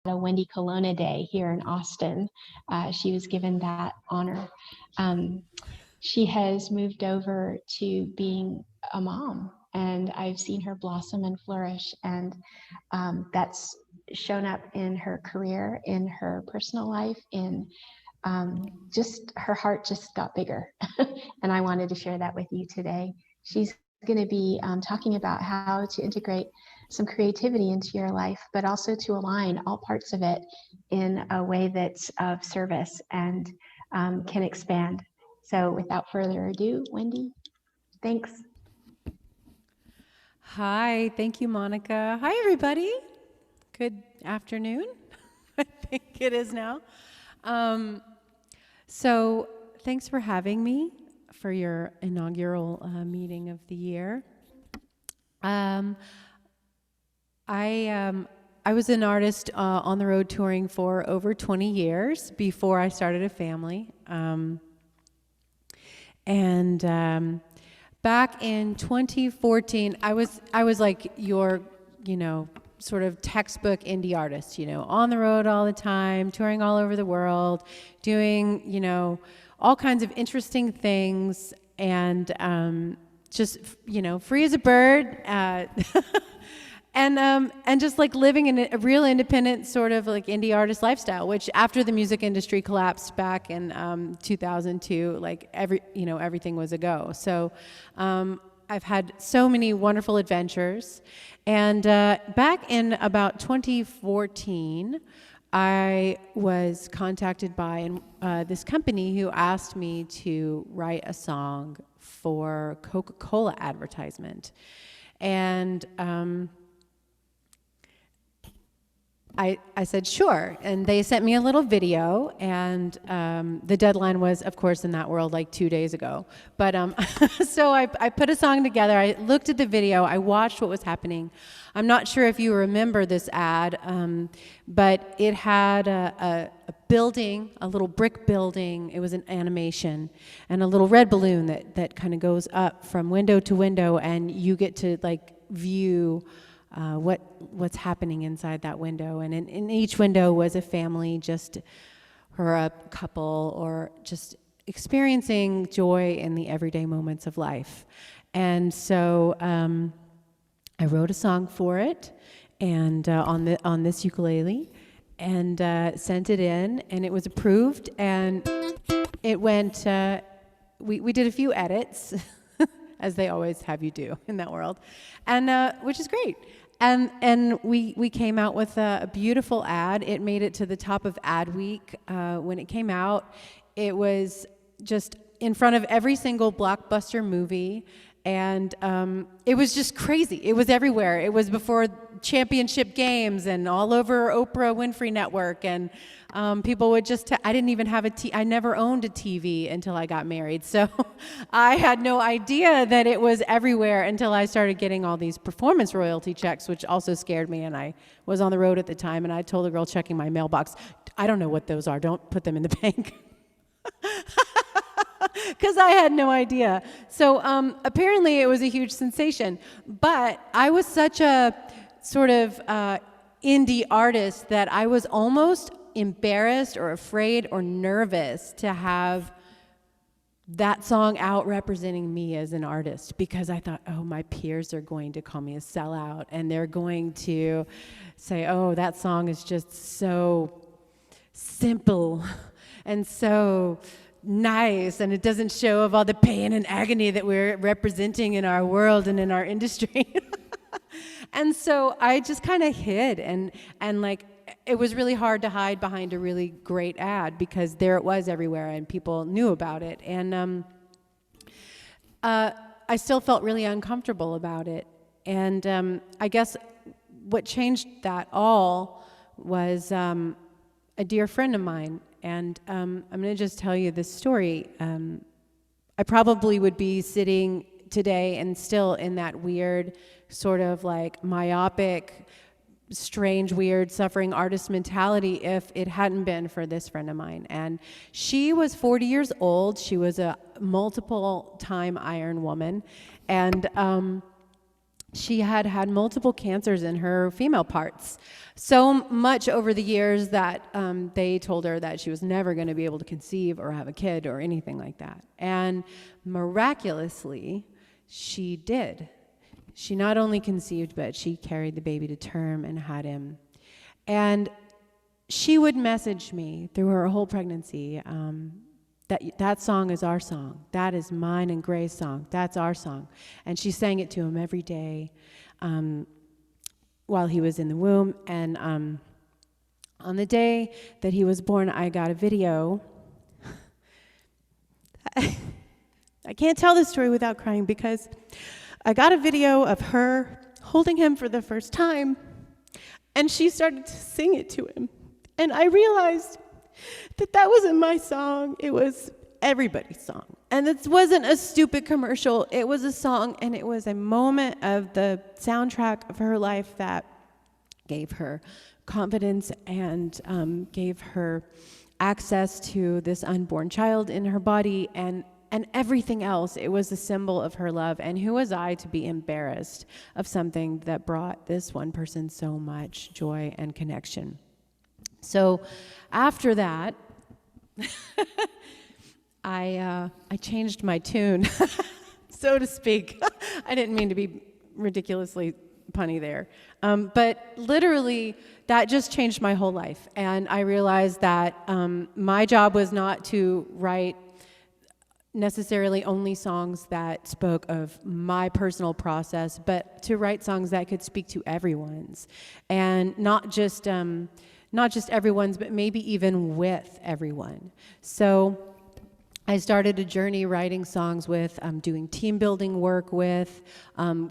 a Wendy Colonna Day here in Austin. She was given that honor. She has moved over to being a mom, and I've seen her blossom and flourish, and that's shown up in her career, in her personal life, in just her heart just got bigger. And I wanted to share that with you today. She's going to be talking about how to integrate some creativity into your life, but also to align all parts of it in a way that's of service and can expand. So without further ado, Wendy, thanks. Hi, thank you, Monica. Hi, everybody. Good afternoon. I think it is now. So thanks for having me for your inaugural meeting of the year. I was an artist on the road touring for over 20 years before I started a family. Back in 2014, I was like your, sort of textbook indie artist, on the road all the time, touring all over the world, doing, all kinds of interesting things, and just, free as a bird, and just like living in a real independent sort of like indie artist lifestyle, which after the music industry collapsed back in 2002, like everything was a go. So I've had so many wonderful adventures. And back in about 2014, I was contacted by this company who asked me to write a song for Coca-Cola advertisement. And I said, sure, and they sent me a little video, and the deadline was, of course, in that world, like 2 days ago. But so I put a song together, I looked at the video, I watched what was happening. I'm not sure if you remember this ad, but it had a building, a little brick building, it was an animation, and a little red balloon that kind of goes up from window to window, and you get to like view what's happening inside that window. And in each window was a family, or a couple, or just experiencing joy in the everyday moments of life. And so I wrote a song for it, and on this ukulele, and sent it in, and it was approved, and it went. We did a few edits, as they always have you do in that world, and which is great. And we came out with a beautiful ad. It made it to the top of Ad Week when it came out. It was just in front of every single blockbuster movie, and it was just crazy. It was everywhere. It was before championship games and all over Oprah Winfrey Network, and people would just, I didn't even have I never owned a TV until I got married, so I had no idea that it was everywhere until I started getting all these performance royalty checks, which also scared me, and I was on the road at the time, and I told the girl checking my mailbox, I don't know what those are, don't put them in the bank. Because I had no idea. So apparently it was a huge sensation, but I was such a sort of indie artist that I was almost embarrassed or afraid or nervous to have that song out representing me as an artist, because I thought, oh, my peers are going to call me a sellout, and they're going to say, oh, that song is just so simple and so nice, and it doesn't show of all the pain and agony that we're representing in our world and in our industry. And so I just kind of hid, and like, it was really hard to hide behind a really great ad, because there it was everywhere and people knew about it. And I still felt really uncomfortable about it. And I guess what changed that all was a dear friend of mine. And I'm going to just tell you this story. I probably would be sitting today and still in that weird, sort of like myopic, strange, weird, suffering artist mentality if it hadn't been for this friend of mine. And she was 40 years old. She was a multiple-time Iron Woman. And she had had multiple cancers in her female parts. So much over the years that they told her that she was never going to be able to conceive or have a kid or anything like that. And miraculously, she did. She not only conceived, but she carried the baby to term and had him. And she would message me through her whole pregnancy, that song is our song. That is mine and Gray's song. That's our song. And she sang it to him every day while he was in the womb. And on the day that he was born, I got a video. I can't tell this story without crying, because I got a video of her holding him for the first time, and she started to sing it to him. And I realized that wasn't my song, it was everybody's song. And it wasn't a stupid commercial, it was a song, and it was a moment of the soundtrack of her life that gave her confidence and gave her access to this unborn child in her body, and everything else. It was a symbol of her love. And who was I to be embarrassed of something that brought this one person so much joy and connection? So after that, I changed my tune, so to speak. I didn't mean to be ridiculously punny there. But literally, that just changed my whole life. And I realized that my job was not to write necessarily only songs that spoke of my personal process, but to write songs that could speak to everyone's, and not just everyone's, but maybe even with everyone. So I started a journey writing songs with, doing team building work with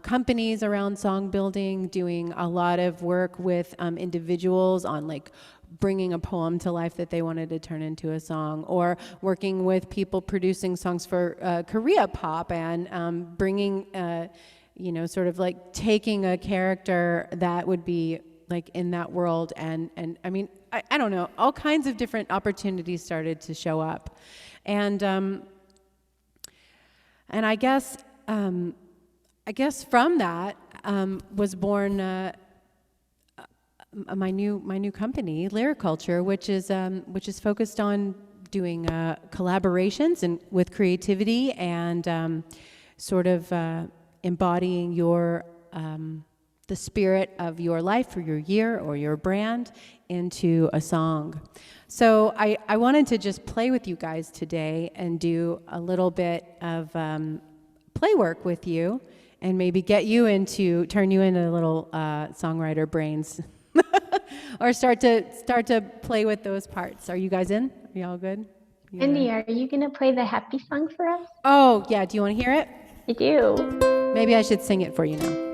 companies around song building, doing a lot of work with individuals on like bringing a poem to life that they wanted to turn into a song, or working with people producing songs for Korea pop and bringing, sort of like taking a character that would be like in that world. And I mean, I don't know, all kinds of different opportunities started to show up. And I guess from that was born my new company, Lyriculture, which is focused on doing collaborations and with creativity and sort of embodying your the spirit of your life or your year or your brand into a song. So I wanted to just play with you guys today and do a little bit of play work with you, and maybe turn you into little songwriter brains. Or start to play with those parts. Are you guys in? Are you all good? Yeah. Wendy, are you going to play the happy song for us? Oh, yeah. Do you want to hear it? I do. Maybe I should sing it for you now.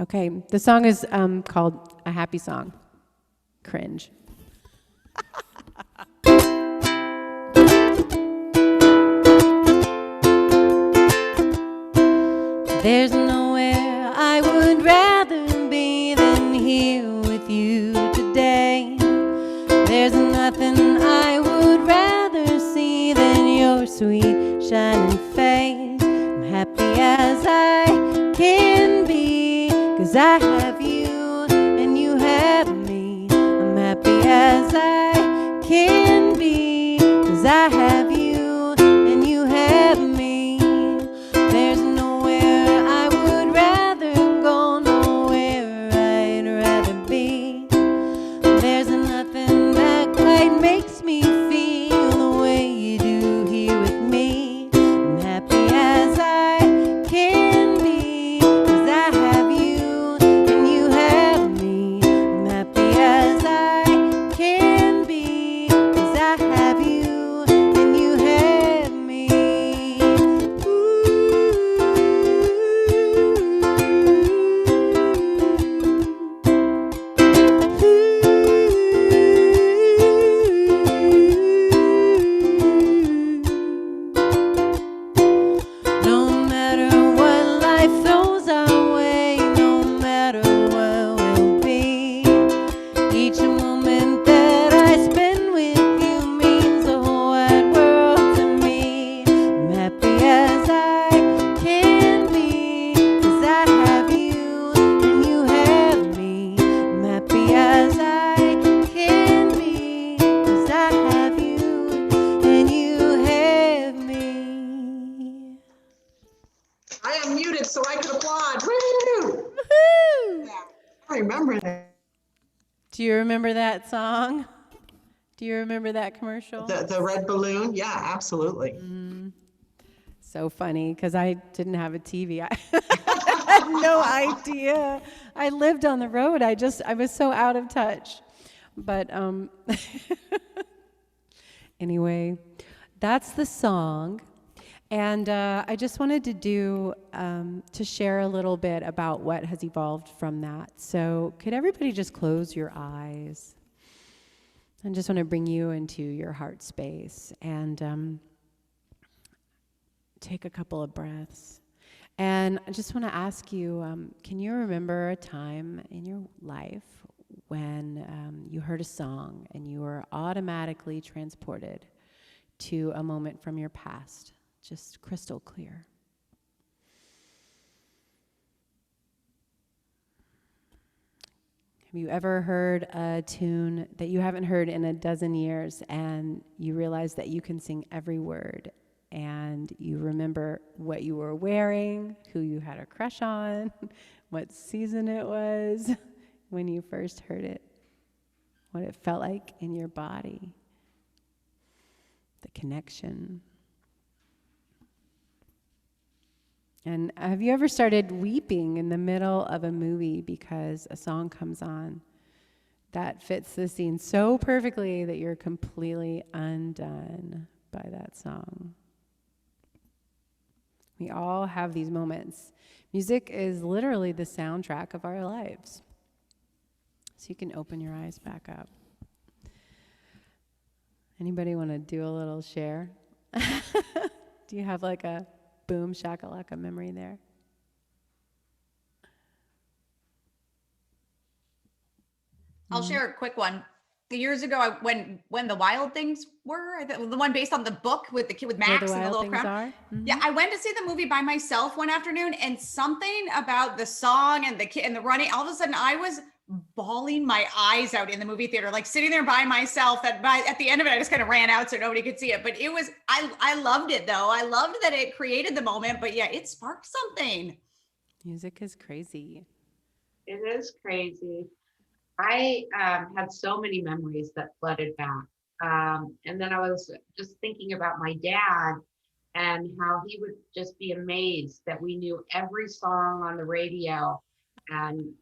Okay. The song is called A Happy Song. Cringe. There's nowhere I would rather be than here with you today. There's nothing I would rather see than your sweet shining face. I'm happy as I can be, 'cause I have you and you have me. I'm happy as I can be, 'cause I have you and you have me. There's nowhere I would rather go, nowhere I'd rather be. There's nothing that quite makes me feel the way you do here with me. I'm happy as I can be, 'cause I have you and you have me. I'm happy as I can be, 'cause I have you and you have me. No matter what life throws our way, no matter what will be, each moment that I spend with you means the whole wide world to me. I'm happy as I can be, Do you remember that song? Do you remember that commercial? The red balloon? Yeah, absolutely. So funny, because I didn't have a TV. I had no idea. I lived on the road. I was so out of touch. But anyway, that's the song. And I just wanted to share a little bit about what has evolved from that. So could everybody just close your eyes? I just want to bring you into your heart space and take a couple of breaths. And I just want to ask you, can you remember a time in your life when you heard a song and you were automatically transported to a moment from your past, just crystal clear? Have you ever heard a tune that you haven't heard in a dozen years and you realize that you can sing every word and you remember what you were wearing, who you had a crush on, what season it was when you first heard it, what it felt like in your body, the connection? And have you ever started weeping in the middle of a movie because a song comes on that fits the scene so perfectly that you're completely undone by that song? We all have these moments. Music is literally the soundtrack of our lives. So you can open your eyes back up. Anybody want to do a little share? Do you have like a boom shakalaka memory there? I'll share a quick one. Years ago, when the Wild Things were, the one based on the book with the kid with Max and the little crown. Yeah, I went to see the movie by myself one afternoon, and something about the song and the kid and the running, all of a sudden I was bawling my eyes out in the movie theater, like sitting there by myself. At the end of it, I just kind of ran out so nobody could see it. But it was, I loved it though. I loved that it created the moment, but yeah, it sparked something. Music is crazy. It is crazy. I had so many memories that flooded back. And then I was just thinking about my dad and how he would just be amazed that we knew every song on the radio. And,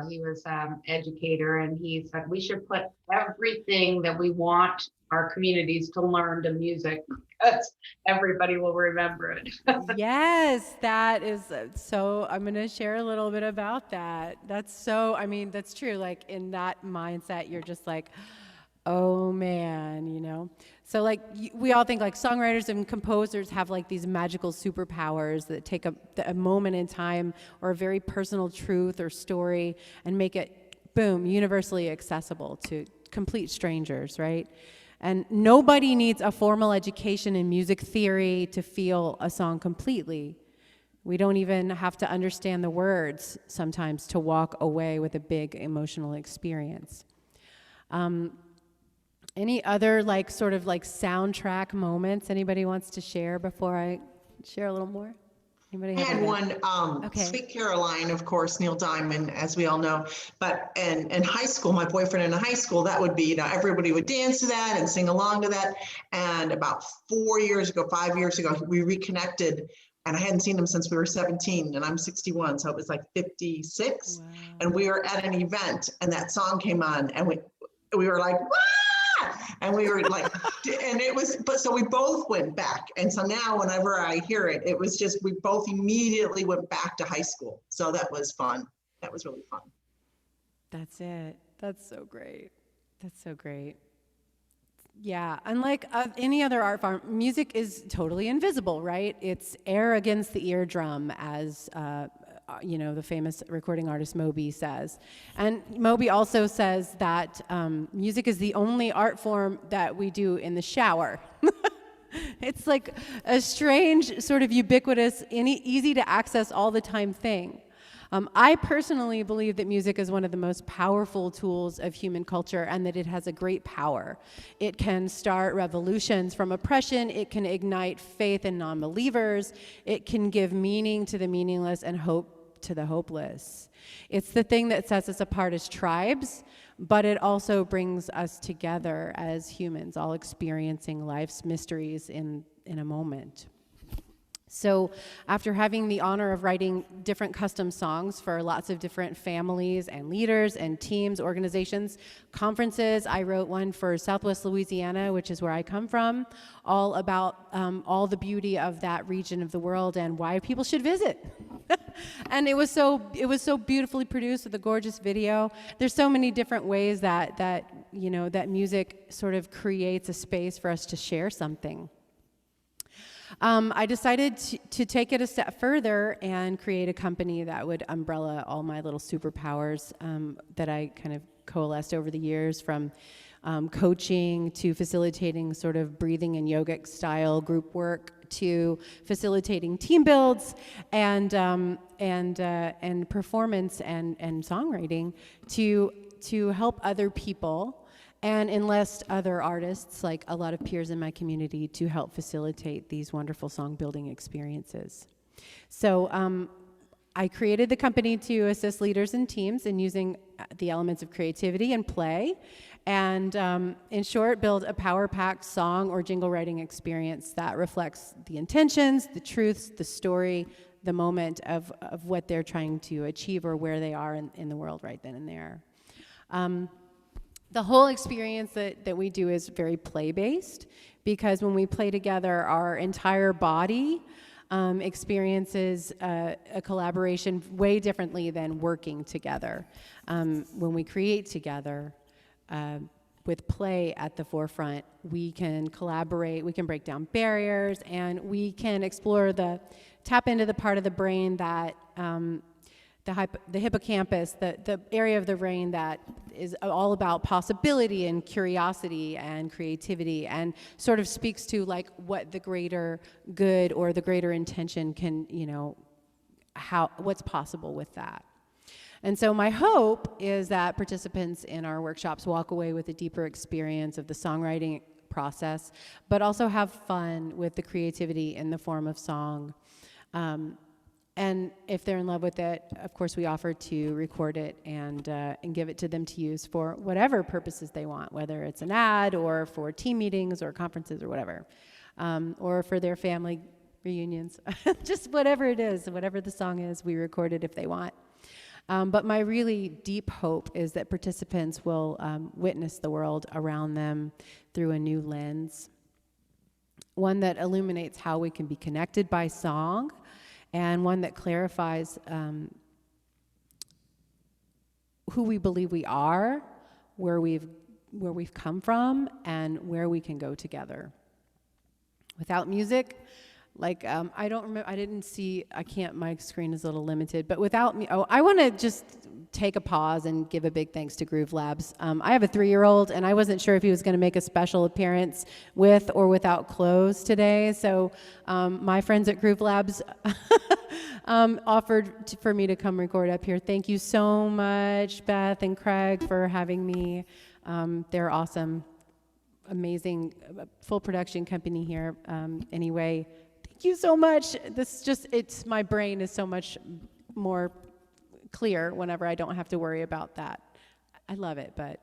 he was an educator, and he said, we should put everything that we want our communities to learn to music because everybody will remember it. Yes, that is so. I'm going to share a little bit about that. That's true. Like in that mindset, you're just like, oh man, So like we all think like songwriters and composers have like these magical superpowers that take a moment in time or a very personal truth or story and make it, boom, universally accessible to complete strangers, right? And nobody needs a formal education in music theory to feel a song completely. We don't even have to understand the words sometimes to walk away with a big emotional experience. Any other sort of soundtrack moments anybody wants to share before I share a little more? Anybody I had one, Okay. Sweet Caroline, of course, Neil Diamond, as we all know. But in high school, my boyfriend in high school, that would be, everybody would dance to that and sing along to that. And about 5 years ago, we reconnected. And I hadn't seen him since we were 17, and I'm 61, so it was like 56. Wow. And we were at an event, and that song came on, and we were like, "Wah!" And we were like, and it was, but so we both went back. And so now whenever I hear it, it was just, we both immediately went back to high school. So that was fun. That was really fun. That's it. That's so great. That's so great. Yeah, unlike any other art form, music is totally invisible, right? It's air against the eardrum, as the famous recording artist Moby says. And Moby also says that music is the only art form that we do in the shower. It's like a strange, sort of ubiquitous, easy to access all the time thing. I personally believe that music is one of the most powerful tools of human culture and that it has a great power. It can start revolutions from oppression. It can ignite faith in non-believers. It can give meaning to the meaningless and hope hope to the hopeless. It's the thing that sets us apart as tribes, but it also brings us together as humans, all experiencing life's mysteries in a moment. So after having the honor of writing different custom songs for lots of different families and leaders and teams, organizations, conferences, I wrote one for Southwest Louisiana, which is where I come from, all about all the beauty of that region of the world and why people should visit. And it was so beautifully produced with a gorgeous video. There's so many different ways that music sort of creates a space for us to share something. I decided to take it a step further and create a company that would umbrella all my little superpowers that I kind of coalesced over the years, from coaching to facilitating sort of breathing and yogic style group work to facilitating team builds and performance and songwriting to help other people and enlist other artists, like a lot of peers in my community, to help facilitate these wonderful song building experiences. So I created the company to assist leaders and teams in using the elements of creativity and play, and in short, build a power-packed song or jingle writing experience that reflects the intentions, the truths, the story, the moment of what they're trying to achieve or where they are in the world right then and there. The whole experience that we do is very play-based, because when we play together, our entire body experiences a collaboration way differently than working together. When we create together, with play at the forefront, we can collaborate, we can break down barriers, and we can tap into the part of the brain that the hippocampus, the area of the brain that is all about possibility and curiosity and creativity, and sort of speaks to like what the greater good or the greater intention can, what's possible with that. And so my hope is that participants in our workshops walk away with a deeper experience of the songwriting process, but also have fun with the creativity in the form of song. And if they're in love with it, of course, we offer to record it and give it to them to use for whatever purposes they want, whether it's an ad or for team meetings or conferences or whatever, or for their family reunions. Just whatever it is, whatever the song is, we record it if they want. But my really deep hope is that participants will witness the world around them through a new lens, one that illuminates how we can be connected by song, and one that clarifies who we believe we are, where we've come from, and where we can go together. Without music, I don't remember, my screen is a little limited, but without me, I want to just take a pause and give a big thanks to Groove Labs. I have a 3-year-old, and I wasn't sure if he was going to make a special appearance with or without clothes today, so my friends at Groove Labs offered for me to come record up here. Thank you so much, Beth and Craig, for having me. They're awesome, amazing, full production company here. Anyway, thank you so much. My brain is so much more clear whenever I don't have to worry about that. I love it, but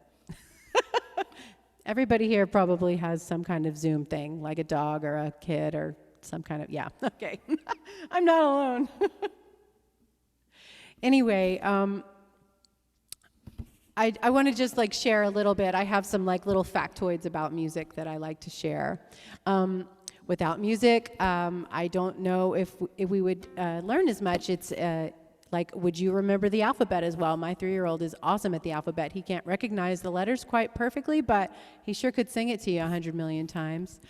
everybody here probably has some kind of Zoom thing, like a dog or a kid or some kind of, yeah, okay. I'm not alone. Anyway, I want to just share a little bit. I have some little factoids about music that I like to share. Without music, I don't know if we would learn as much. It's would you remember the alphabet as well? My 3-year-old is awesome at the alphabet. He can't recognize the letters quite perfectly, but he sure could sing it to you 100 million times.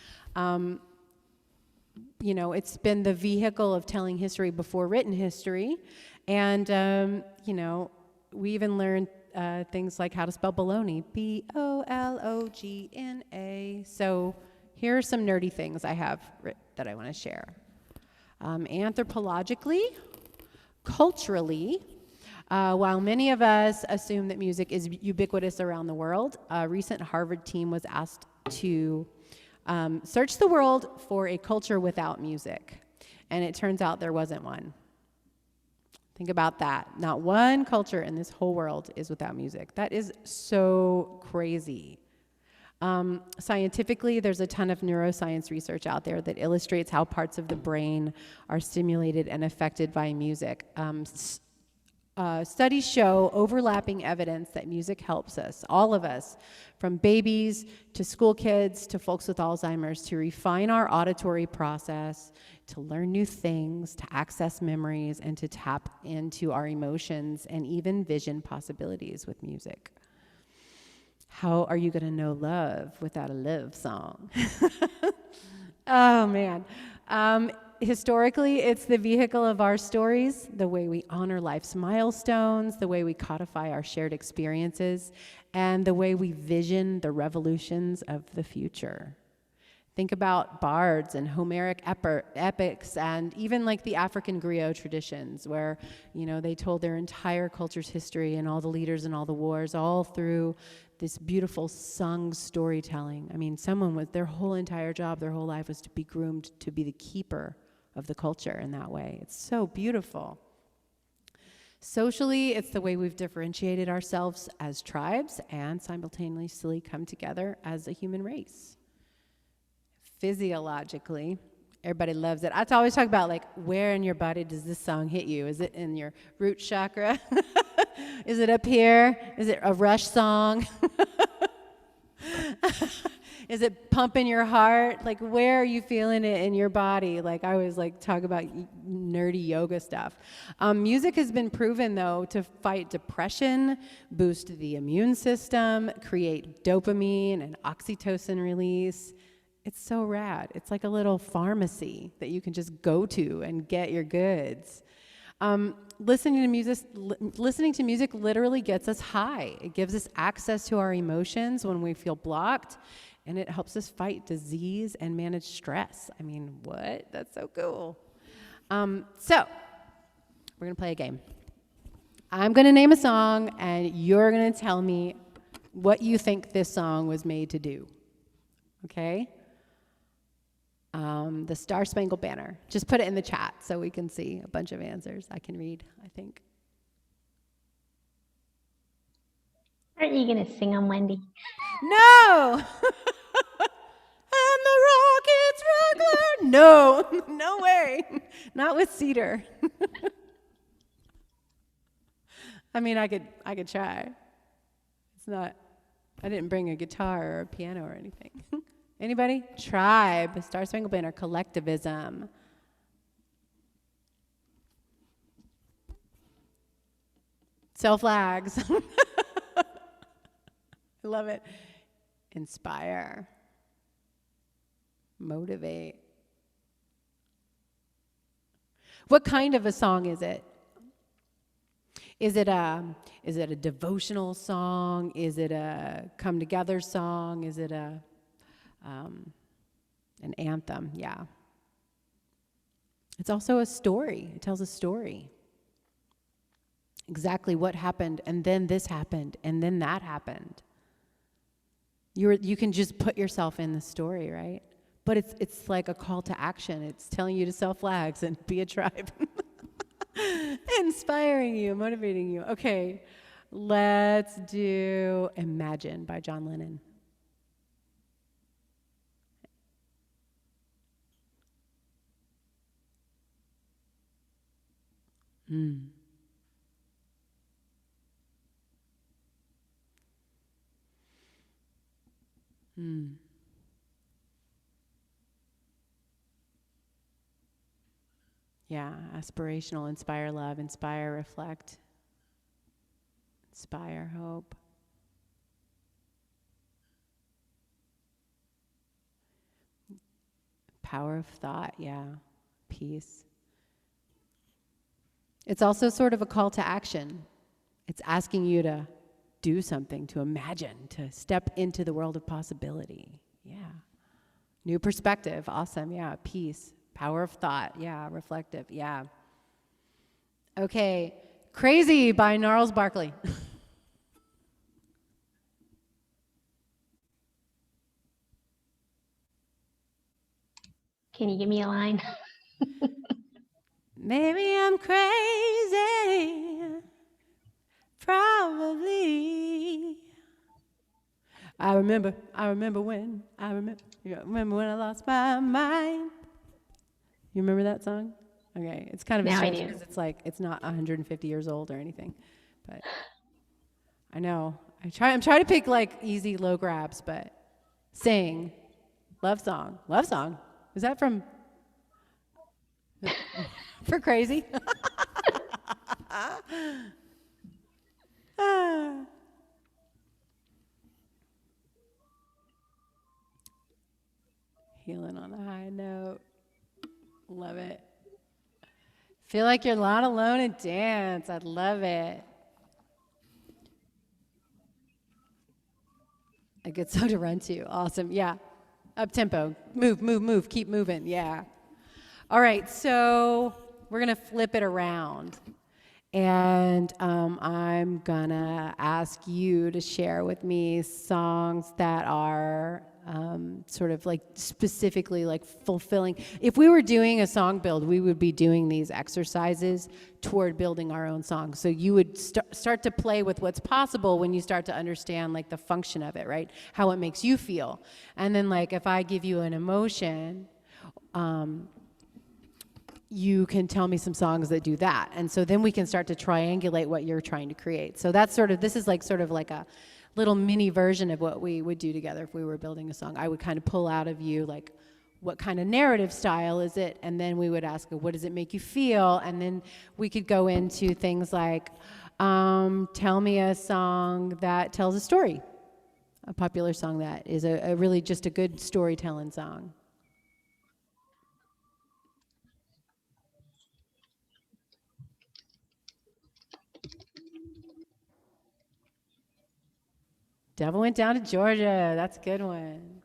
It's been the vehicle of telling history before written history. And, we even learned things like how to spell baloney, B-O-L-O-G-N-A. So here are some nerdy things I have that I want to share. Anthropologically, culturally, while many of us assume that music is ubiquitous around the world, a recent Harvard team was asked to search the world for a culture without music, and it turns out there wasn't one. Think about that. Not one culture in this whole world is without music. That is so crazy. Scientifically, there's a ton of neuroscience research out there that illustrates how parts of the brain are stimulated and affected by music. Studies show overlapping evidence that music helps us, all of us, from babies to school kids to folks with Alzheimer's, to refine our auditory process, to learn new things, to access memories, and to tap into our emotions and even vision possibilities with music. How are you going to know love without a love song? Oh, man. Historically, it's the vehicle of our stories, the way we honor life's milestones, the way we codify our shared experiences, and the way we vision the revolutions of the future. Think about bards and Homeric epics, and even like the African griot traditions, where, you know, they told their entire culture's history and all the leaders and all the wars, all through this beautiful sung storytelling. I mean, someone with their whole entire job, their whole life was to be groomed to be the keeper of the culture in that way. It's so beautiful. Socially, it's the way we've differentiated ourselves as tribes and simultaneously come together as a human race. Physiologically, everybody loves it. I always talk about, like, where in your body does this song hit you? Is it in your root chakra? Is it up here? Is it a Rush song? Is it pumping your heart? Like, where are you feeling it in your body? Like, I always like talk about nerdy yoga stuff. Music has been proven, though, to fight depression, boost the immune system, create dopamine and oxytocin release. It's so rad. It's like a little pharmacy that you can just go to and get your goods. Listening to music literally gets us high. It gives us access to our emotions when we feel blocked, and it helps us fight disease and manage stress. I mean, what? That's so cool. So, we're going to play a game. I'm going to name a song, and you're going to tell me what you think this song was made to do. Okay? The Star Spangled Banner. Just put it in the chat so we can see a bunch of answers I can read, I think. Aren't you going to sing them, Wendy? No! And the Rockets Rockler. No, no way. Not with Cedar. I mean, I could try. It's not, I didn't bring a guitar or a piano or anything. Anybody? Tribe, Star Spangled Banner, collectivism. Self-flags. I love it. Inspire. Motivate. What kind of a song is it? Is it a devotional song? Is it a come together song? Is it an anthem? Yeah. It's also a story. It tells a story. Exactly what happened, and then this happened, and then that happened. You can just put yourself in the story, right? But it's like a call to action. It's telling you to sell flags and be a tribe. Inspiring you, motivating you. Okay, let's do Imagine by John Lennon. Yeah, aspirational, inspire love, inspire reflect, inspire hope. Power of thought, yeah, peace. It's also sort of a call to action. It's asking you to do something, to imagine, to step into the world of possibility. Yeah. New perspective, awesome, yeah, peace. Power of thought, yeah, reflective, yeah. Okay, Crazy by Gnarls Barkley. Can you give me a line? Maybe I'm crazy. Probably. I remember when I lost my mind. You remember that song? Okay, it's kind of Now I strange do. because it's not 150 years old or anything, but I know. I'm trying to pick like easy low grabs, but sing, love song. Is that from for crazy? Healing on a high note. Love it. Feel like you're not alone and dance. I love it. A good song to run to. Awesome. Yeah. Up tempo. Move. Keep moving. Yeah. All right. So we're going to flip it around. And I'm going to ask you to share with me songs that are sort of like specifically like fulfilling. If we were doing a song build, we would be doing these exercises toward building our own song. So you would start to play with what's possible when you start to understand like the function of it, right? How it makes you feel. And then like if I give you an emotion, you can tell me some songs that do that. And so then we can start to triangulate what you're trying to create. So that's this is like sort of like a little mini version of what we would do together if we were building a song. I would kind of pull out of you like, what kind of narrative style is it? And then we would ask, what does it make you feel? And then we could go into things like, tell me a song that tells a story, a popular song that is a really just a good storytelling song. Devil Went Down to Georgia. That's a good one.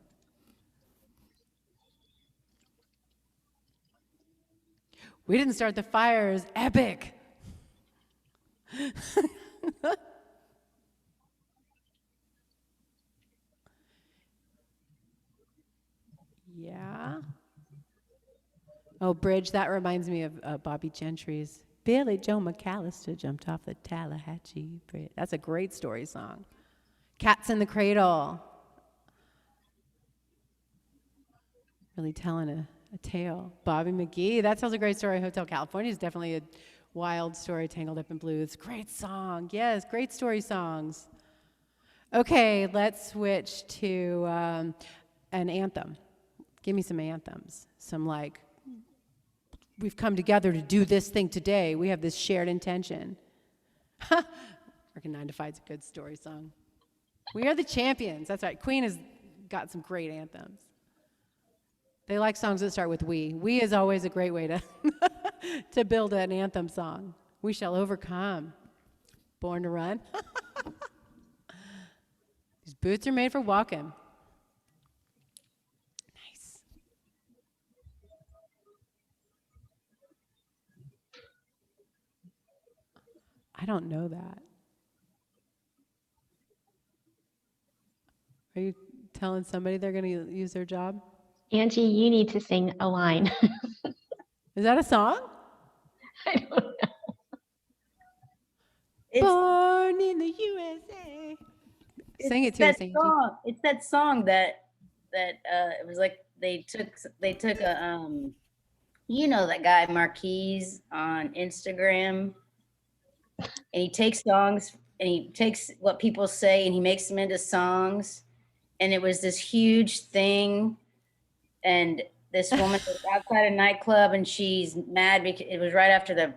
We Didn't Start the Fires. Epic. Yeah. Oh, Bridge. That reminds me of Bobby Gentry's Billy Joe McAllister jumped off the Tallahatchie Bridge. That's a great story song. Cats in the Cradle. Really telling a tale. Bobby McGee. That tells a great story. Hotel California is definitely a wild story, Tangled Up in Blues. Great song. Yes, great story songs. Okay, let's switch to an anthem. Give me some anthems. Some like, we've come together to do this thing today. We have this shared intention. Working 9 to 5 is a good story song. We are the champions. That's right. Queen has got some great anthems. They like songs that start with we. We is always a great way to to build an anthem song. We shall overcome. Born to run. These boots are made for walking. Nice. I don't know that. Are you telling somebody they're going to use their job? Angie, you need to sing a line. Is that a song? I don't know. Born in the USA. Sing it to us, Angie. It's that song that it was like they took a you know that guy Marquise on Instagram, and he takes songs and he takes what people say and he makes them into songs, and it was this huge thing, and this woman was outside a nightclub and she's mad because it was right after the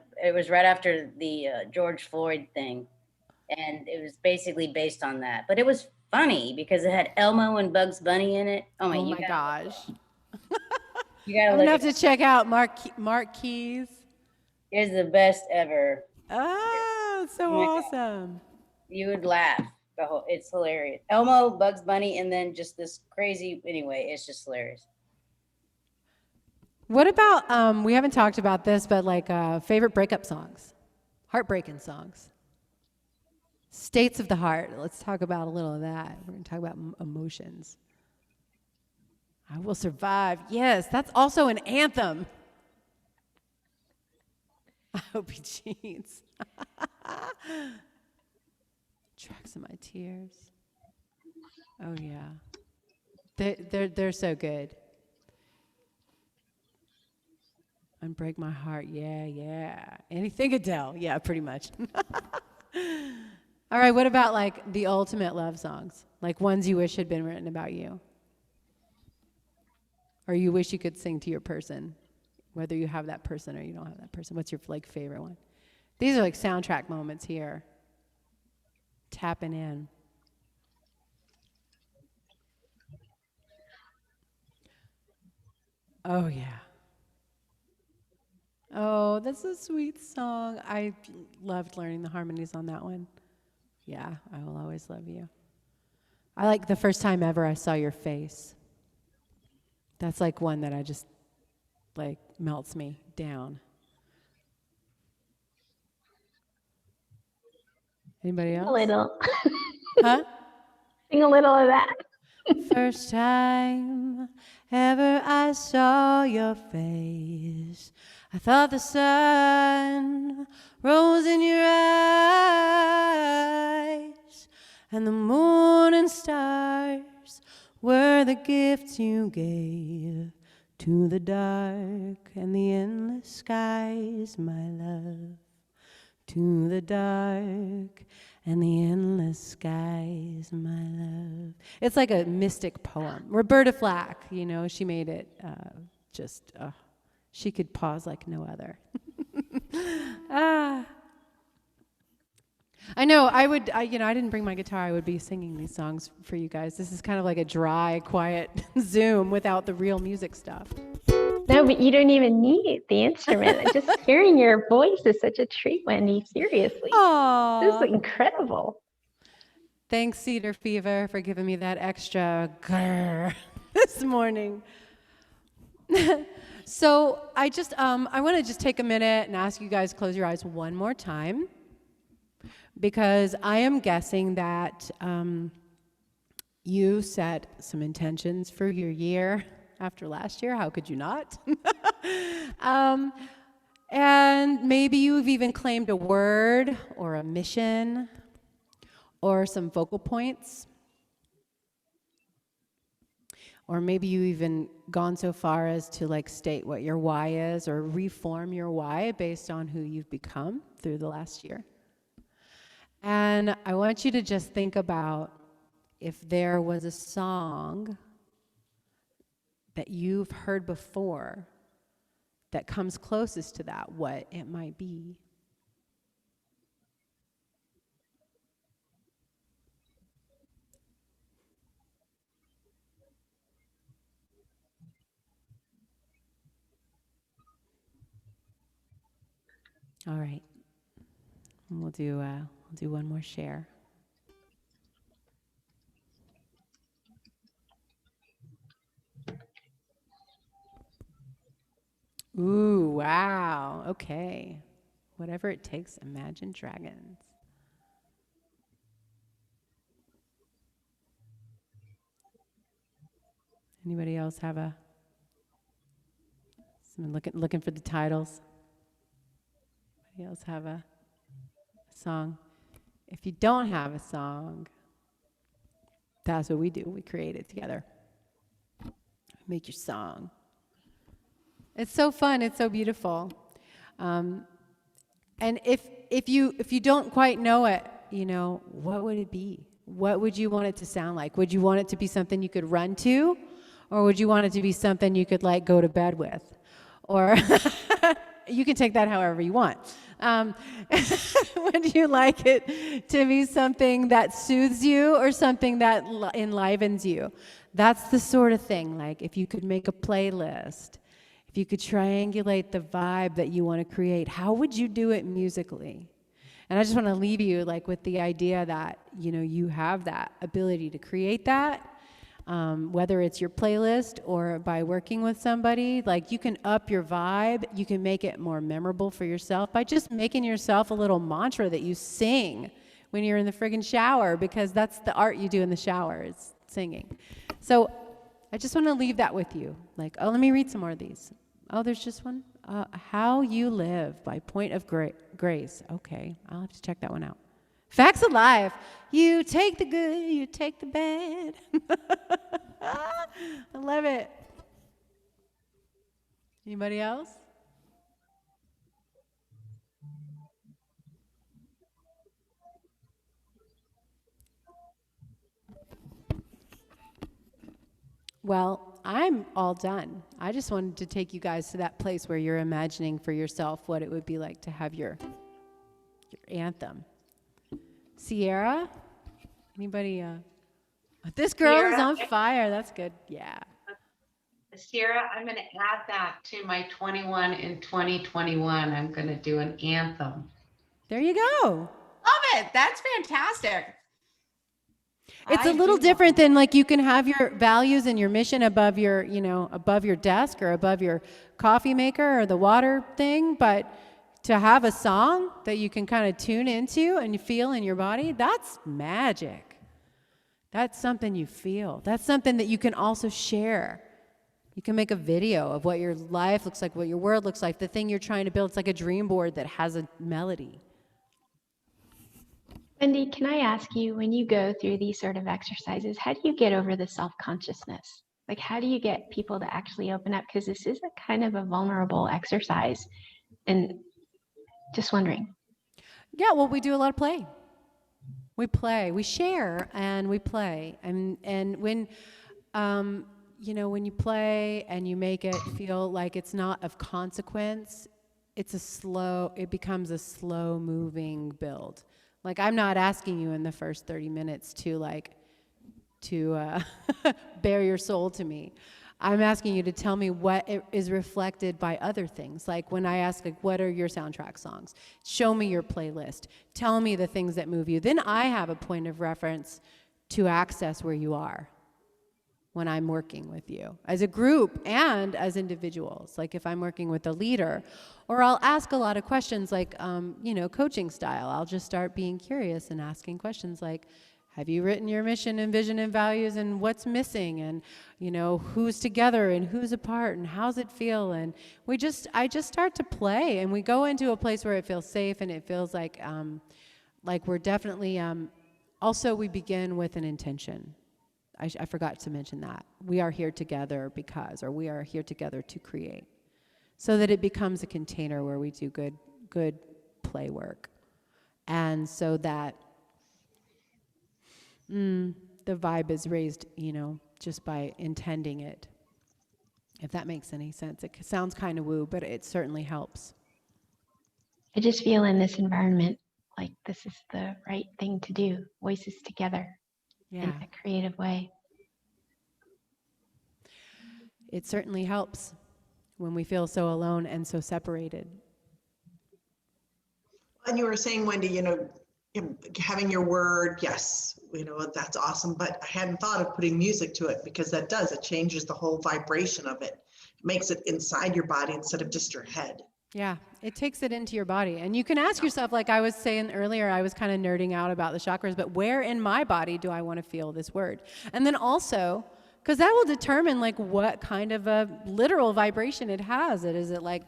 George Floyd thing, and it was basically based on that. But it was funny because it had Elmo and Bugs Bunny in it. Oh my gosh! You gotta I'm gonna have to check out Mark Keys. It's the best ever. Oh, so awesome! You would laugh. It's hilarious. Elmo, Bugs Bunny, and then just this crazy. Anyway, it's just hilarious. What about, we haven't talked about this, but like favorite breakup songs, heartbreaking songs, states of the heart. Let's talk about a little of that. We're going to talk about emotions. I Will Survive. Yes, that's also an anthem. I hope he cheats. Tracks of my tears. Oh yeah, they're so good. Unbreak my heart. Yeah. Anything Adele. Yeah, pretty much. All right. What about like the ultimate love songs, like ones you wish had been written about you, or you wish you could sing to your person, whether you have that person or you don't have that person? What's your like favorite one? These are like soundtrack moments here. Tapping in. Oh, yeah. Oh, that's a sweet song. I loved learning the harmonies on that one. Yeah, I will always love you. I like the first time ever I saw your face. That's like one that I just, like, melts me down. Anybody else? A little. Huh? Sing a little of that. First time ever I saw your face, I thought the sun rose in your eyes, and the moon and stars were the gifts you gave to the dark and the endless skies, my love. To the dark and the endless skies, my love. It's like a mystic poem. Roberta Flack, you know, she made it she could pause like no other. I know, I didn't bring my guitar. I would be singing these songs for you guys. This is kind of like a dry, quiet Zoom without the real music stuff. No, but you don't even need the instrument. Just hearing your voice is such a treat, Wendy. Seriously. Aww. This is incredible. Thanks, Cedar Fever, for giving me that extra grrr this morning. So I want to just take a minute and ask you guys to close your eyes one more time, because I am guessing that you set some intentions for your year after last year. How could you not? And maybe you've even claimed a word or a mission or some focal points. Or maybe you even gone so far as to like state what your why is or reform your why based on who you've become through the last year. And I want you to just think about if there was a song that you've heard before that comes closest to that, what it might be. All right. We'll do one more share. Ooh, wow. Okay. Whatever it takes, Imagine Dragons. Anybody else have someone looking for the titles? Anybody else have a song? If you don't have a song, that's what we do. We create it together. Make your song. It's so fun. It's so beautiful. And if you don't quite know it, you know, what would it be? What would you want it to sound like? Would you want it to be something you could run to, or would you want it to be something you could like go to bed with, or you can take that however you want. Would you like it to be something that soothes you or something that enlivens you? That's the sort of thing. Like if you could make a playlist. If you could triangulate the vibe that you want to create, how would you do it musically? And I just want to leave you like with the idea that, you know, you have that ability to create that, whether it's your playlist or by working with somebody. Like you can up your vibe, you can make it more memorable for yourself by just making yourself a little mantra that you sing when you're in the friggin' shower, because that's the art you do in the shower, is singing. So I just want to leave that with you. Like, oh, let me read some more of these. Oh, there's just one? How You Live by Point of Grace. Okay, I'll have to check that one out. Facts Alive. You take the good, you take the bad. I love it. Anybody else? Well, I'm all done. I just wanted to take you guys to that place where you're imagining for yourself what it would be like to have your anthem. Sierra? Anybody? This girl is on fire. That's good. Yeah. Sierra, I'm going to add that to my 21 in 2021. I'm going to do an anthem. There you go. Love it. That's fantastic. It's a little different than like you can have your values and your mission above your, above your desk or above your coffee maker or the water thing. But to have a song that you can kind of tune into and you feel in your body, that's magic. That's something you feel. That's something that you can also share. You can make a video of what your life looks like, what your world looks like, the thing you're trying to build. It's like a dream board that has a melody. Wendy, can I ask you, when you go through these sort of exercises, how do you get over the self-consciousness? Like, how do you get people to actually open up? Because this is a kind of a vulnerable exercise. And just wondering. Yeah, well, we do a lot of play. We play, we share, and we play. And when, when you play and you make it feel like it's not of consequence, it becomes a slow moving build. Like, I'm not asking you in the first 30 minutes to bare your soul to me. I'm asking you to tell me what is reflected by other things. Like when I ask, like, what are your soundtrack songs? Show me your playlist. Tell me the things that move you. Then I have a point of reference to access where you are when I'm working with you as a group and as individuals. Like if I'm working with a leader, or I'll ask a lot of questions like, coaching style. I'll just start being curious and asking questions like, have you written your mission and vision and values and what's missing and, who's together and who's apart and how's it feel? And I just start to play and we go into a place where it feels safe and it feels like we're definitely, also we begin with an intention. I forgot to mention that. We are here together or we are here together to create, so that it becomes a container where we do good play work. And so that the vibe is raised, just by intending it. If that makes any sense. It sounds kind of woo, but it certainly helps. I just feel in this environment like this is the right thing to do. Voices together. Yeah. In a creative way. It certainly helps when we feel so alone and so separated. And you were saying, Wendy, having your word, yes, that's awesome. But I hadn't thought of putting music to it, because it changes the whole vibration of it. It makes it inside your body instead of just your head. Yeah, it takes it into your body. And you can ask yourself, like I was saying earlier, I was kind of nerding out about the chakras, but where in my body do I want to feel this word? And then also, because that will determine like what kind of a literal vibration it has. Is it like,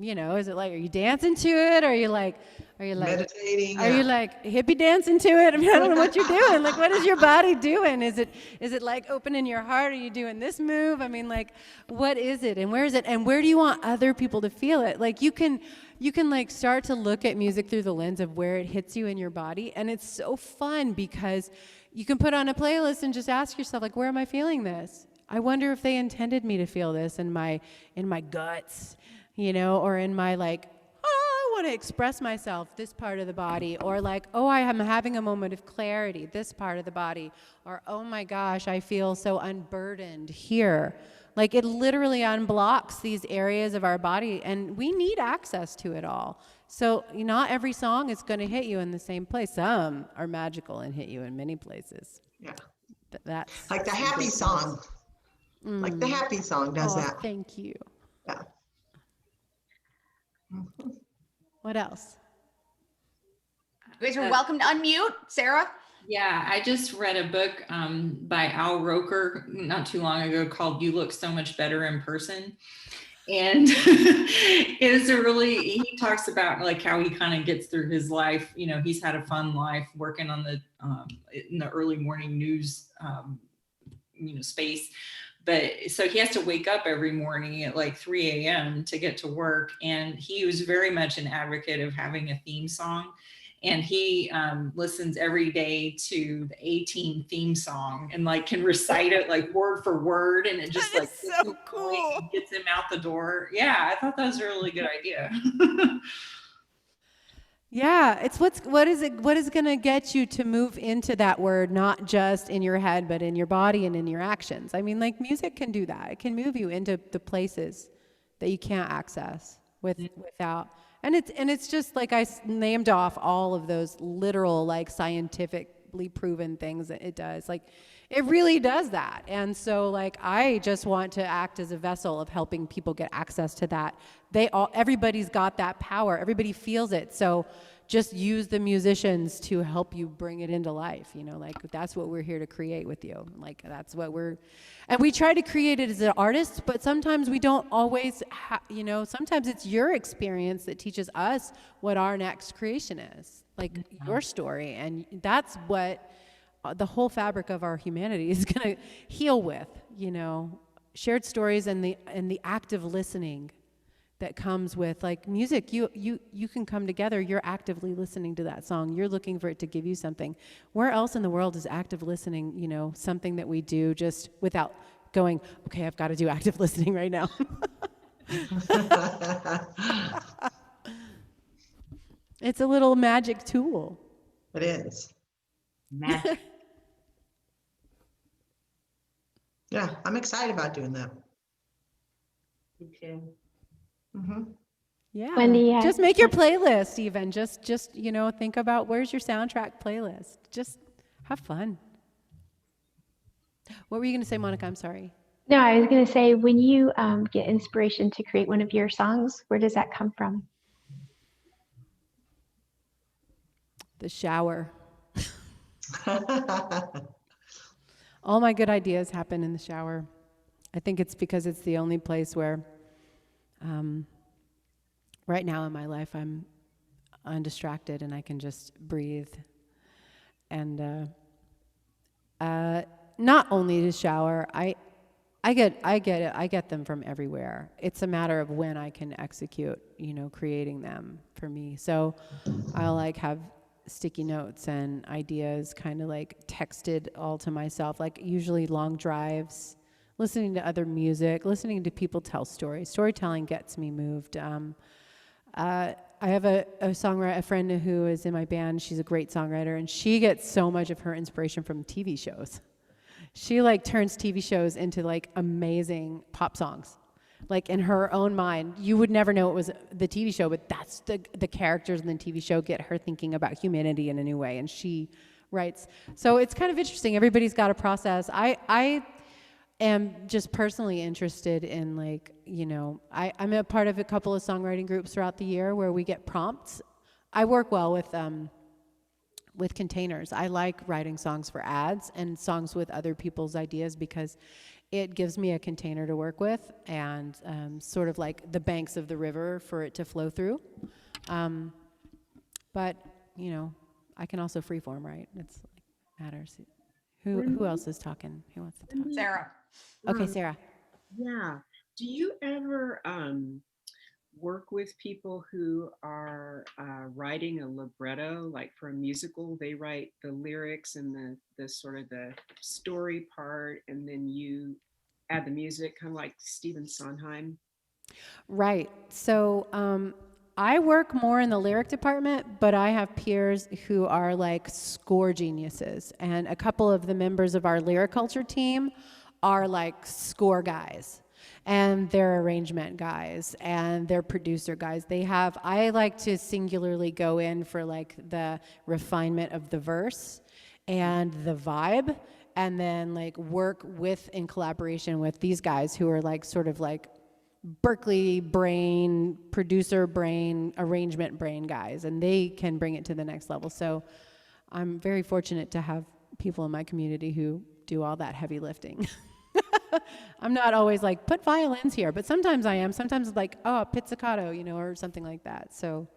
is it like, are you dancing to it? Are you like meditating? Are you like hippie dancing to it? I mean, I don't know what you're doing. Like, what is your body doing? Is it like opening your heart? Are you doing this move? I mean, like, what is it? And where is it? And where do you want other people to feel it? Like, you can like start to look at music through the lens of where it hits you in your body. And it's so fun because you can put on a playlist and just ask yourself, like, where am I feeling this? I wonder if they intended me to feel this in my guts, or in my like, I want to express myself, this part of the body, or like, oh, I am having a moment of clarity, this part of the body, or oh my gosh, I feel so unburdened here. Like it literally unblocks these areas of our body, and we need access to it all. So not every song is going to hit you in the same place. Some are magical and hit you in many places. Yeah. That's like the happy song. Like the happy song does that. Thank you. Yeah. What else? You guys are welcome to unmute. Sarah? Yeah, I just read a book by Al Roker not too long ago called You Look So Much Better in Person. And it's he talks about like how he kind of gets through his life. You know, he's had a fun life working on in the early morning news, space. But so he has to wake up every morning at like 3 a.m. to get to work. And he was very much an advocate of having a theme song. And he listens every day to the A-Team theme song and like can recite it like word for word. And it just like so cool. gets him out the door. Yeah, I thought that was a really good idea. Yeah, it's what is going to get you to move into that word, not just in your head, but in your body and in your actions. I mean, like music can do that. It can move you into the places that you can't access without. And it's just like I named off all of those literal, like scientifically proven things that it does. Like it really does that. And so like I just want to act as a vessel of helping people get access to that. Everybody's got that power. Everybody feels it. So just use the musicians to help you bring it into life. You know, like that's what we're here to create with you. Like that's what and we try to create it as an artist, but sometimes we don't always, sometimes it's your experience that teaches us what our next creation is, like your story. And that's what the whole fabric of our humanity is going to heal with, shared stories and the active listening that comes with like music. You can come together. You're actively listening to that song. You're looking for it to give you something. Where else in the world is active listening, something that we do just without going, okay, I've got to do active listening right now. It's a little magic tool. It is. Magic. Yeah, I'm excited about doing that. Me too. Mm-hmm. Yeah. Wendy, just make your playlist even. Just think about where's your soundtrack playlist. Just have fun. What were you going to say, Monica? I'm sorry. No, I was going to say, when you get inspiration to create one of your songs, where does that come from? The shower. All my good ideas happen in the shower. I think it's because it's the only place where right now in my life I'm undistracted and I can just breathe. And not only to shower, I get them from everywhere. It's a matter of when I can execute, creating them for me. So I'll like have sticky notes and ideas kind of like texted all to myself, like usually long drives, listening to other music, listening to people tell stories. Storytelling gets me moved. I have a songwriter, a friend who is in my band. She's a great songwriter, and she gets so much of her inspiration from TV shows. She like turns TV shows into like amazing pop songs. Like in her own mind, you would never know it was the TV show, but that's the characters in the TV show get her thinking about humanity in a new way, and she writes. So it's kind of interesting. Everybody's got a process. I am just personally interested in like, I'm a part of a couple of songwriting groups throughout the year where we get prompts. I work well with containers. I like writing songs for ads and songs with other people's ideas because it gives me a container to work with and sort of like the banks of the river for it to flow through. But, I can also freeform, right? It's like matters. Who else is talking? Who wants to talk? Sarah. Okay, Sarah. Yeah. Do you ever work with people who are writing a libretto, like for a musical? They write the lyrics and the sort of the story part, and then you add the music, kind of like Stephen Sondheim. Right. So I work more in the lyric department, but I have peers who are like score geniuses, and a couple of the members of our Lyriculture team are like score guys. And they're arrangement guys and they're producer guys. I like to singularly go in for like the refinement of the verse and the vibe, and then like work with in collaboration with these guys who are like sort of like Berkeley brain, producer brain, arrangement brain guys, and they can bring it to the next level. So I'm very fortunate to have people in my community who do all that heavy lifting. I'm not always like, put violins here, but sometimes I am. Sometimes it's like, oh, pizzicato, or something like that. So,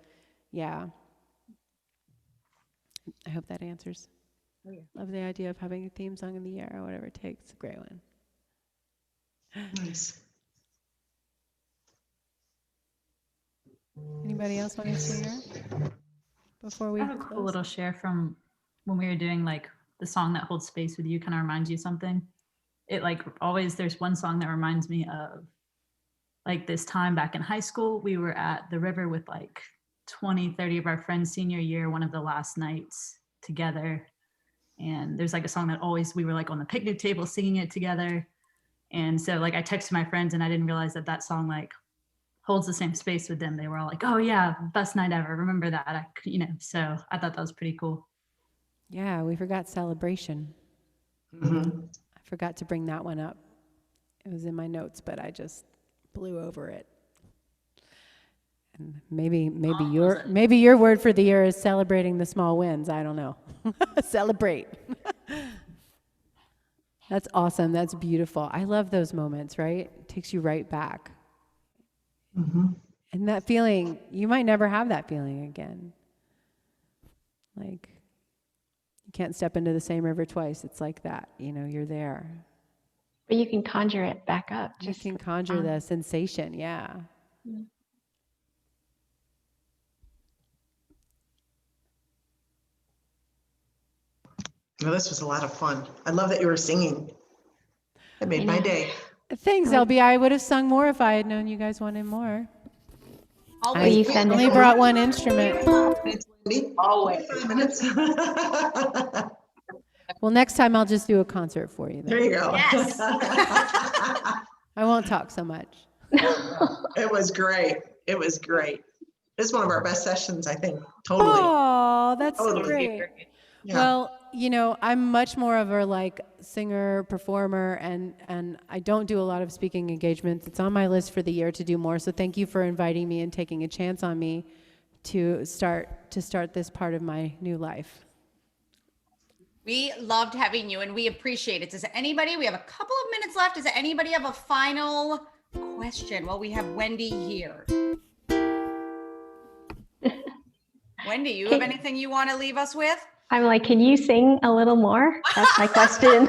yeah. I hope that answers. Oh, yeah. Love the idea of having a theme song in the air or whatever it takes. It's a great one. Nice. Anybody else want to share before we I have a cool little share from when we were doing like the song that holds space with you, kind of reminds you something. It like always, there's one song that reminds me of like this time back in high school. We were at the river with like 20, 30 of our friends senior year, one of the last nights together. And there's like a song that always, we were like on the picnic table singing it together. And so like I texted my friends and I didn't realize that that song like holds the same space with them. They were all like, oh yeah, best night ever. Remember that, so I thought that was pretty cool. Yeah, we forgot celebration. Mm-hmm. I forgot to bring that one up. It was in my notes, but I just blew over it. And maybe your word for the year is celebrating the small wins. I don't know. Celebrate. That's awesome. That's beautiful. I love those moments, right? It takes you right back. Mm-hmm. And that feeling, you might never have that feeling again. Like, you can't step into the same river twice. It's like that, you're there. But you can conjure it back up. You can conjure the sensation, yeah. Well, this was a lot of fun. I love that you were singing. That made my day. Thanks, LB. I would have sung more if I had known you guys wanted more. Always. I only brought one instrument. Always. 5 minutes. Well, next time I'll just do a concert for you. There you go. Yes. I won't talk so much. It was great. It was great. It's one of our best sessions, I think. Totally. Oh, that's Totally. great. Yeah. Well, I'm much more of a like singer, performer, and I don't do a lot of speaking engagements. It's on my list for the year to do more. So thank you for inviting me and taking a chance on me to start this part of my new life. We loved having you and we appreciate it. we have a couple of minutes left. Does anybody have a final question? Well, we have Wendy here. Wendy, you have anything you want to leave us with? I'm like, can you sing a little more? That's my question.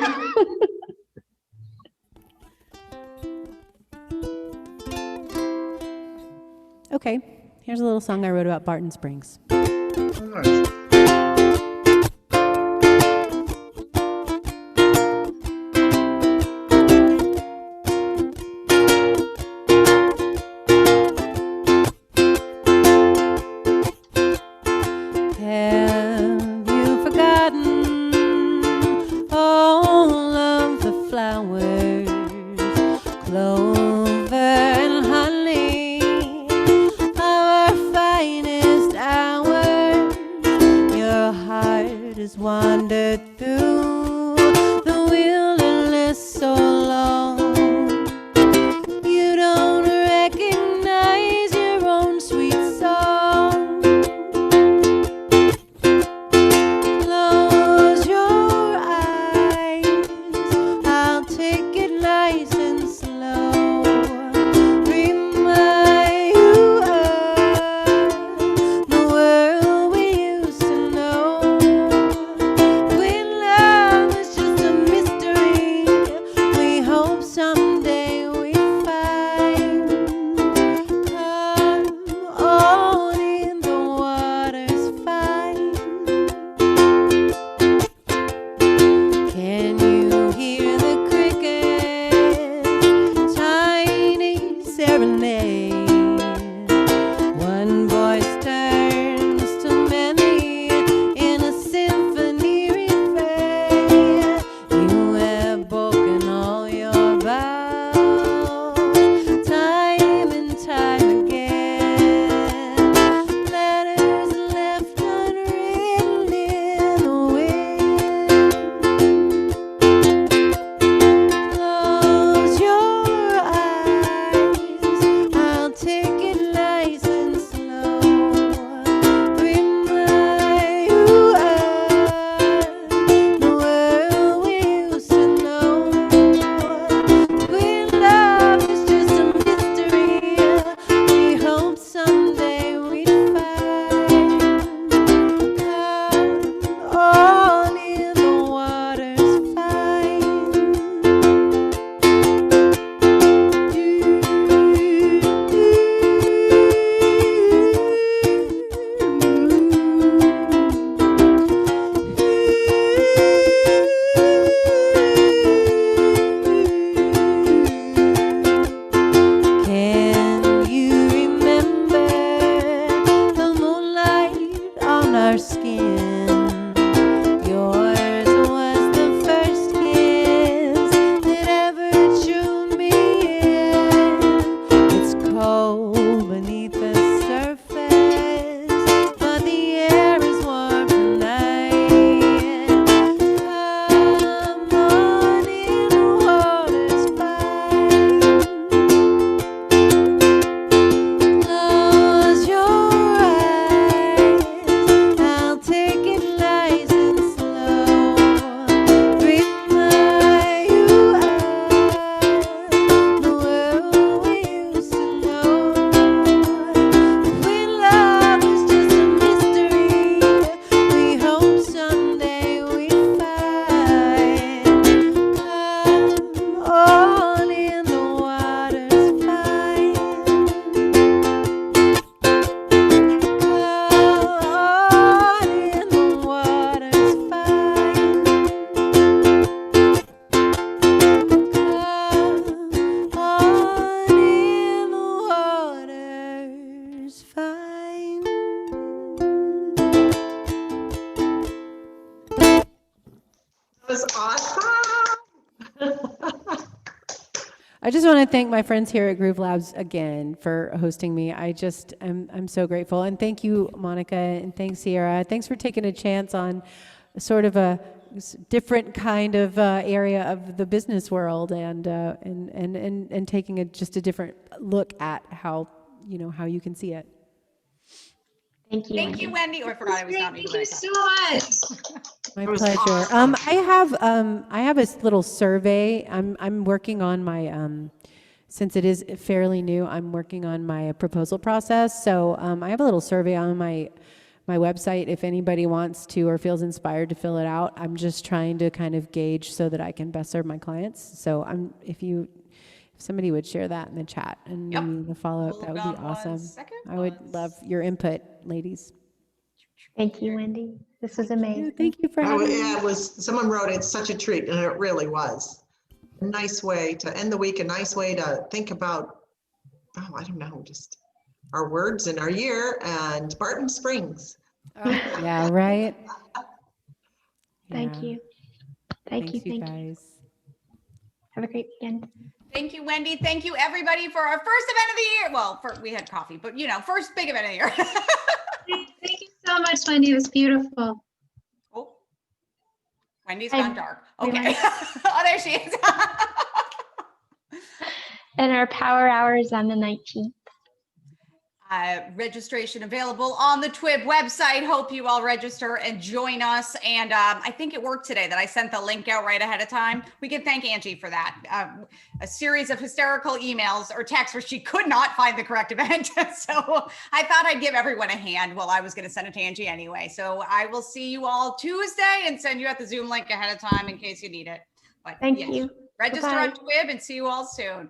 Okay, here's a little song I wrote about Barton Springs. I just want to thank my friends here at Groove Labs again for hosting me. I'm so grateful. And thank you, Monica, and thanks, Sierra. Thanks for taking a chance on sort of a different kind of area of the business world and taking just a different look at how you can see it. Thank you. Thank you, Wendy. Oh, I forgot I was not. Thank you so much. My pleasure. I have a little survey. I'm working on my since it is fairly new. I'm working on my proposal process. So I have a little survey on my website if anybody wants to or feels inspired to fill it out. I'm just trying to kind of gauge so that I can best serve my clients. So if somebody would share that in the chat and maybe the follow-up, that would be awesome. I would love your input, ladies. Thank you, Wendy. This was amazing. Thank you for having me. Yeah, it was, someone wrote, it's such a treat, and it really was. A nice way to end the week, a nice way to think about, I don't know, just our words and our year and Barton Springs. Yeah, right. Thank you. Thank you guys. Have a great weekend. Thank you, Wendy. Thank you, everybody, for our first event of the year. Well, we had coffee, but first big event of the year. Thank you so much, Wendy. It was beautiful. Oh, Wendy's gone dark. Okay. Oh, there she is. And our power hour is on the 19th. Registration available on the TWIB website. Hope you all register and join us. And I think it worked today that I sent the link out right ahead of time. We can thank Angie for that. A series of hysterical emails or texts where she could not find the correct event. So I thought I'd give everyone a hand. Well, I was going to send it to Angie anyway. So I will see you all Tuesday and send you out the Zoom link ahead of time in case you need it. But Thank you. Register Bye-bye. on TWIB and see you all soon.